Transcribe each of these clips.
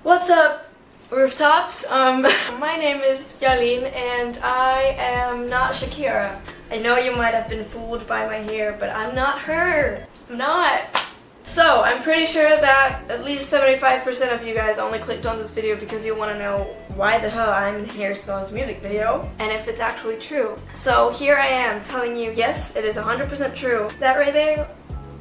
What's up, rooftops? My name is Joalin and I am not Shakira. I know you might have been fooled by my hair, but I'm not her. I'm not. So, I'm pretty sure that at least 75% of you guys only clicked on this video because you want to know why the hell I'm in Hairstyle's music video and if it's actually true. So, here I am telling you, yes, it is 100% true. That right there,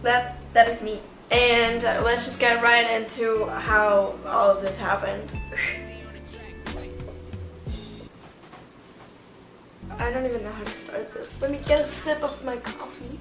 that is me. And let's just get right into how all of this happened. I don't even know how to start this. Let me get a sip of my coffee.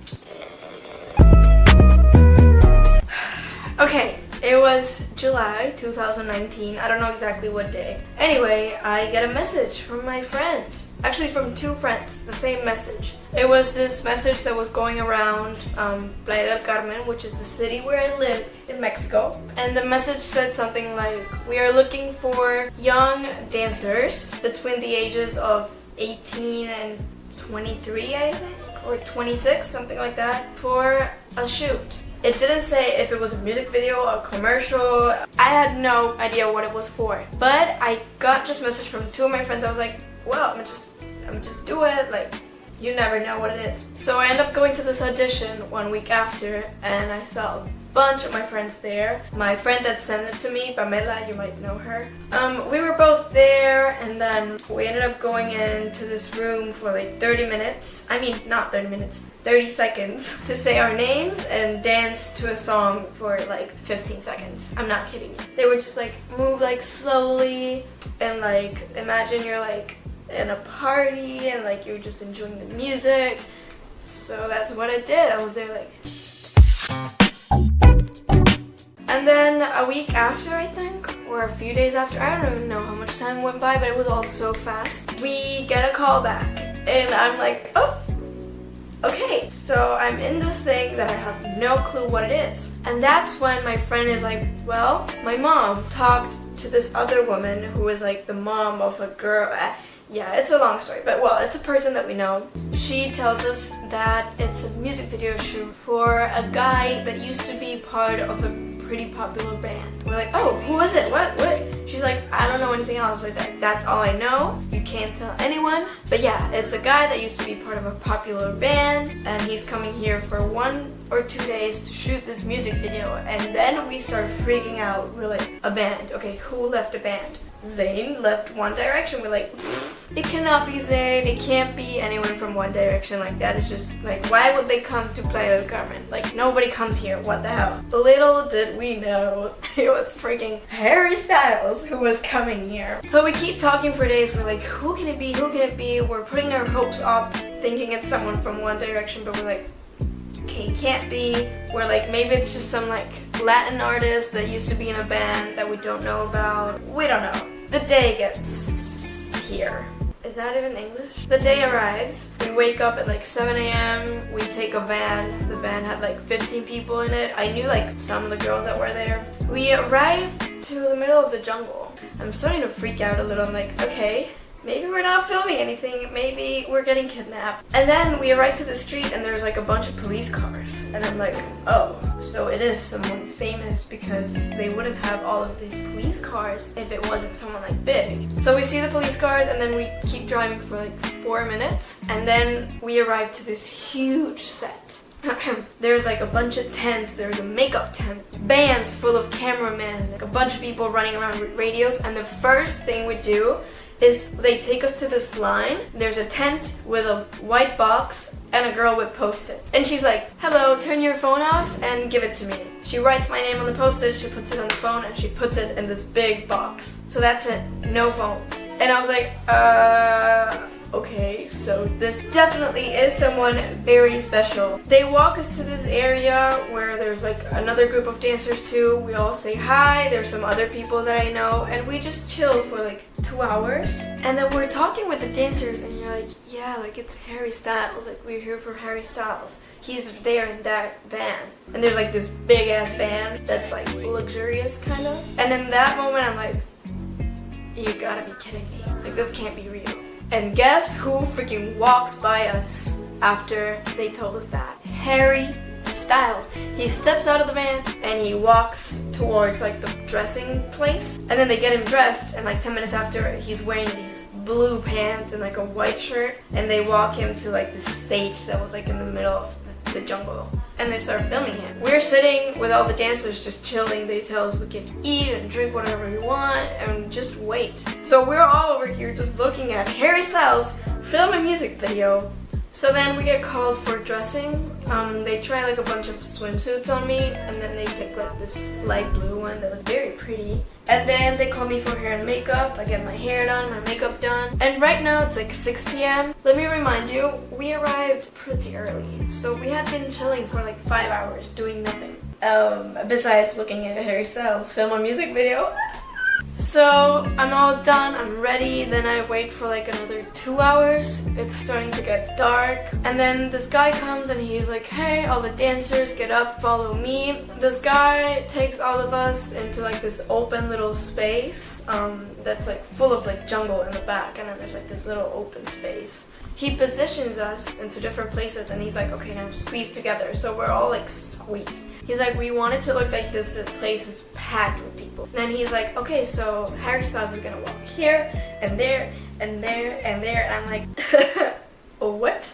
Okay, it was July 2019. I don't know exactly what day. Anyway, I get a message from my friend. Actually, from two friends, the same message. It was this message that was going around Playa del Carmen, which is the city where I live in Mexico. And the message said something like, we are looking for young dancers between the ages of 18 and 23, I think, or 26, something like that, for a shoot. It didn't say if it was a music video, a commercial. I had no idea what it was for. But I got this message from two of my friends. I was like, well, I'm just do it. Like, you never know what it is. So I ended up going to this audition 1 week after, and I saw a bunch of my friends there. My friend that sent it to me, Pamela, you might know her. We were both there, and then we ended up going into this room for like 30 minutes. I mean, not 30 minutes. 30 seconds to say our names and dance to a song for like 15 seconds. I'm not kidding you. They were just like, move like slowly and like imagine you're like in a party and like you're just enjoying the music. So that's what I did. I was there like. And then a week after, I think, or a few days after, I don't even know how much time went by, but it was all so fast. We get a call back and I'm like, oh. Okay, so I'm in this thing that I have no clue what it is. And that's when my friend is like, well, my mom talked to this other woman who is like the mom of a girl. Yeah, it's a long story, but well, it's a person that we know. She tells us that it's a music video shoot for a guy that used to be part of a pretty popular band. We're like, oh, who is it? What? She's like, I don't know anything else. Like that's all I know. You can't tell anyone. But yeah, it's a guy that used to be part of a popular band, and he's coming here for 1 or 2 days to shoot this music video. And then we start freaking out. We're like, a band. Okay, who left a band? Zayn left One Direction. We're like, it cannot be Zayn, it can't be anyone from One Direction. Like that is just like, why would they come to Playa del Carmen? Like nobody comes here, what the hell? Little did we know it was freaking Harry Styles who was coming here. So we keep talking for days. We're like, who can it be? Who can it be? We're putting our hopes up thinking it's someone from One Direction, but we're like, okay, can't be. We're like, maybe it's just some like Latin artist that used to be in a band that we don't know about. We don't know. The day gets here. Is that even English? The day arrives. We wake up at like 7 a.m. We take a van. The van had like 15 people in it. I knew like some of the girls that were there. We arrived to the middle of the jungle. I'm starting to freak out a little. I'm like, okay, maybe we're not filming anything, maybe we're getting kidnapped. And then we arrive to the street and there's like a bunch of police cars. And I'm like, oh, so it is someone famous because they wouldn't have all of these police cars if it wasn't someone like big. So we see the police cars and then we keep driving for like 4 minutes. And then we arrive to this huge set. There's like a bunch of tents, there's a makeup tent, bands full of cameramen, like a bunch of people running around with radios. And the first thing we do is they take us to this line. There's a tent with a white box and a girl with post-its. And she's like, hello, turn your phone off and give it to me. She writes my name on the post-it, she puts it on the phone, and she puts it in this big box. So that's it, no phones. And I was like, okay, so this definitely is someone very special. They walk us to this area where there's like another group of dancers too. We all say hi, there's some other people that I know, and we just chill for like 2 hours. And then we're talking with the dancers and you're like, yeah, like it's Harry Styles, like we're here for Harry Styles. He's there in that van. And there's like this big ass van that's like luxurious kind of. And in that moment I'm like, you gotta be kidding me. Like this can't be real. And guess who freaking walks by us after they told us that? Harry Styles. He steps out of the van and he walks towards like the dressing place, and then they get him dressed, and like 10 minutes after, he's wearing these blue pants and like a white shirt, and they walk him to like this stage that was like in the middle of the jungle, and they start filming him. We're sitting with all the dancers just chilling. They tell us we can eat and drink whatever we want and just wait. So we're all over here just looking at Harry Styles film a music video. So then we get called for dressing. They try like a bunch of swimsuits on me, and then they pick like this light blue one that was very pretty. And then they call me for hair and makeup. I get my hair done, my makeup done. And right now it's like 6 p.m. Let me remind you, we arrived pretty early. So we had been chilling for like 5 hours doing nothing. Besides looking at Harry Styles film a music video. So I'm all done, I'm ready, then I wait for like another 2 hours. It's starting to get dark, and then this guy comes and he's like, hey, all the dancers, get up, follow me. This guy takes all of us into like this open little space that's like full of like jungle in the back, and then there's like this little open space. He positions us into different places, and he's like, okay, now squeeze together. So we're all like squeezed. He's like, we want it to look like this place is packed with people. Then he's like, okay, so Harry Styles is gonna walk here and there and there and there. And I'm like, what?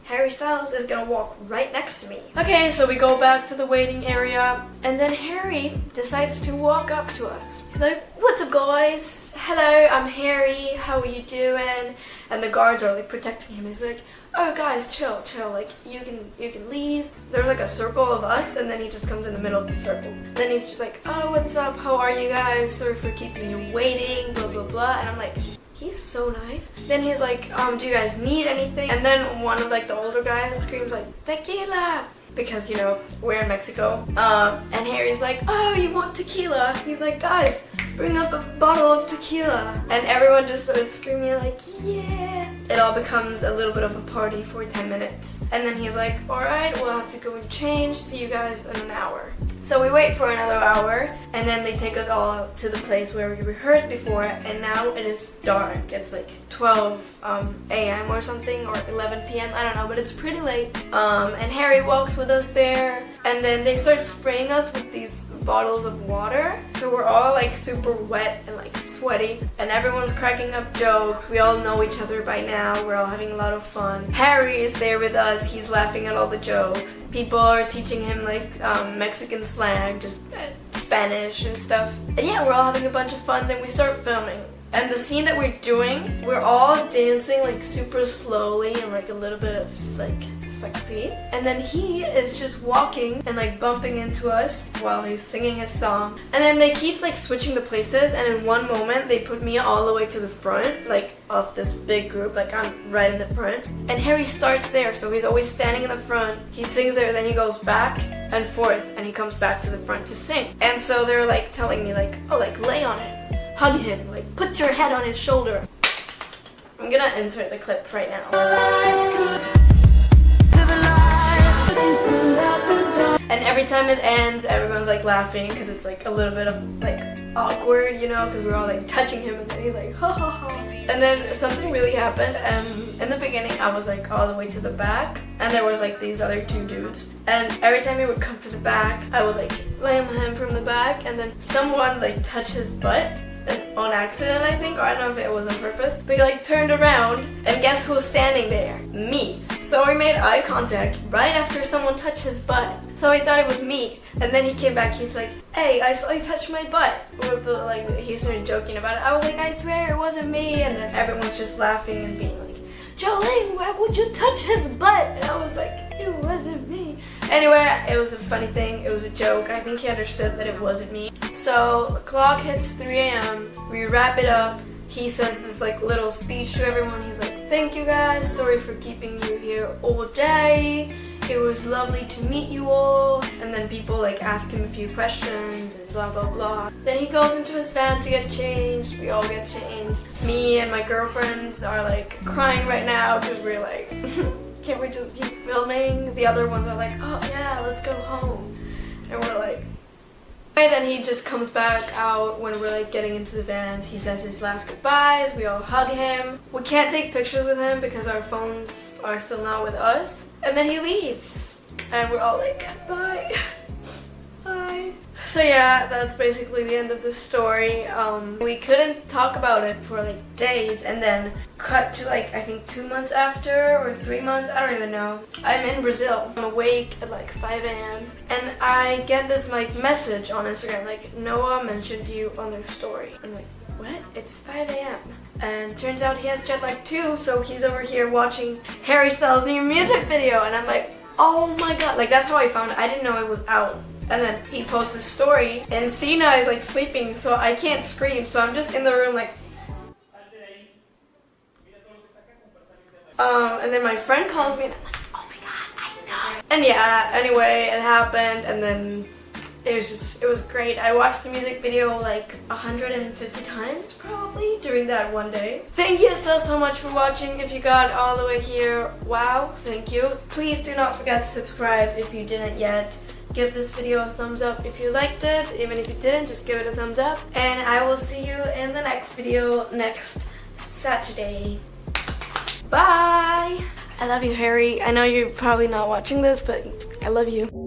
Harry Styles is gonna walk right next to me. Okay, so we go back to the waiting area, and then Harry decides to walk up to us. He's like, what's up, guys? Hello, I'm Harry. How are you doing? And the guards are like protecting him. He's like, oh guys, chill, like you can leave. There's like a circle of us, and then he just comes in the middle of the circle. Then he's just like, oh, what's up? How are you guys? Sorry for keeping you waiting, blah blah blah. And I'm like, he's so nice. Then he's like, do you guys need anything? And then one of like the older guys screams like, tequila, because you know we're in Mexico. And Harry's like, oh, you want tequila? He's like, guys, bring up a bottle of tequila. And everyone just starts screaming like, yeah. It all becomes a little bit of a party for 10 minutes. And then he's like, all right, we'll have to go and change. See you guys in an hour. So we wait for another hour, and then they take us all to the place where we rehearsed before, and now it is dark. It's like 12 a.m. or something, or 11 p.m. I don't know, but it's pretty late. And Harry walks with us there, and then they start spraying us with these bottles of water. So we're all like super wet and like sweaty, and everyone's cracking up jokes. We all know each other by now. We're all having a lot of fun. Harry is there with us. He's laughing at all the jokes. People are teaching him like Mexican slang, just Spanish and stuff. And yeah, we're all having a bunch of fun. Then we start filming. And the scene that we're doing, we're all dancing like super slowly and like a little bit of like sexy. And then he is just walking and like bumping into us while he's singing his song. And then they keep like switching the places, and in one moment they put me all the way to the front, like of this big group, like I'm right in the front. And Harry starts there, so he's always standing in the front. He sings there, then he goes back and forth, and he comes back to the front to sing. And so they're like telling me like, oh, like lay on it, hug him, like put your head on his shoulder. I'm gonna insert the clip right now. And every time it ends, everyone's like laughing because it's like a little bit of like awkward, you know, because we're all like touching him, and then he's like ha ha ha. And then something really happened, and in the beginning I was like all the way to the back, and there was like these other two dudes, and every time he would come to the back, I would like lay on him from the back, and then someone like touched his butt. And on accident, I think, or I don't know if it was on purpose, but he like turned around, and guess who's standing there? Me. So we made eye contact right after someone touched his butt. So he thought it was me, and then he came back, he's like, hey, I saw you touch my butt. But like, he started joking about it. I was like, I swear it wasn't me, and then everyone's just laughing and being like, Joalin, why would you touch his butt? And I was like, it wasn't me. Anyway, it was a funny thing, it was a joke. I think he understood that it wasn't me. So the clock hits 3 a.m. We wrap it up. He says this like little speech to everyone. He's like, thank you guys, sorry for keeping you here all day. It was lovely to meet you all. And then people like ask him a few questions and blah blah blah. Then he goes into his van to get changed. We all get changed. Me and my girlfriends are like crying right now because we're like, can't we just keep filming? The other ones are like, oh yeah, let's go home. And we're like, and then he just comes back out when we're like getting into the van. He says his last goodbyes. We all hug him. We can't take pictures with him because our phones are still not with us. And then he leaves. And we're all like, bye. Bye. So yeah, that's basically the end of the story. We couldn't talk about it for like days, and then cut to like I think 2 months after or 3 months, I don't even know. I'm in Brazil. I'm awake at like 5 a.m. and I get this like message on Instagram like Noah mentioned you on their story. I'm like, what? It's 5 a.m. And turns out he has jet lag too, so he's over here watching Harry Styles' new music video, and I'm like, oh my god, like that's how I found it. I didn't know it was out. And then he posts a story, and Sina is like sleeping, so I can't scream, so I'm just in the room like, and then my friend calls me, and I'm like, oh my god, I know. And yeah, anyway, it happened, and then it was great. I watched the music video like 150 times probably during that one day. Thank you so much for watching. If you got all the way here, wow, thank you. Please do not forget to subscribe if you didn't yet. Give this video a thumbs up if you liked it. Even if you didn't, just give it a thumbs up. And I will see you in the next video next Saturday. Bye! I love you, Harry. I know you're probably not watching this, but I love you.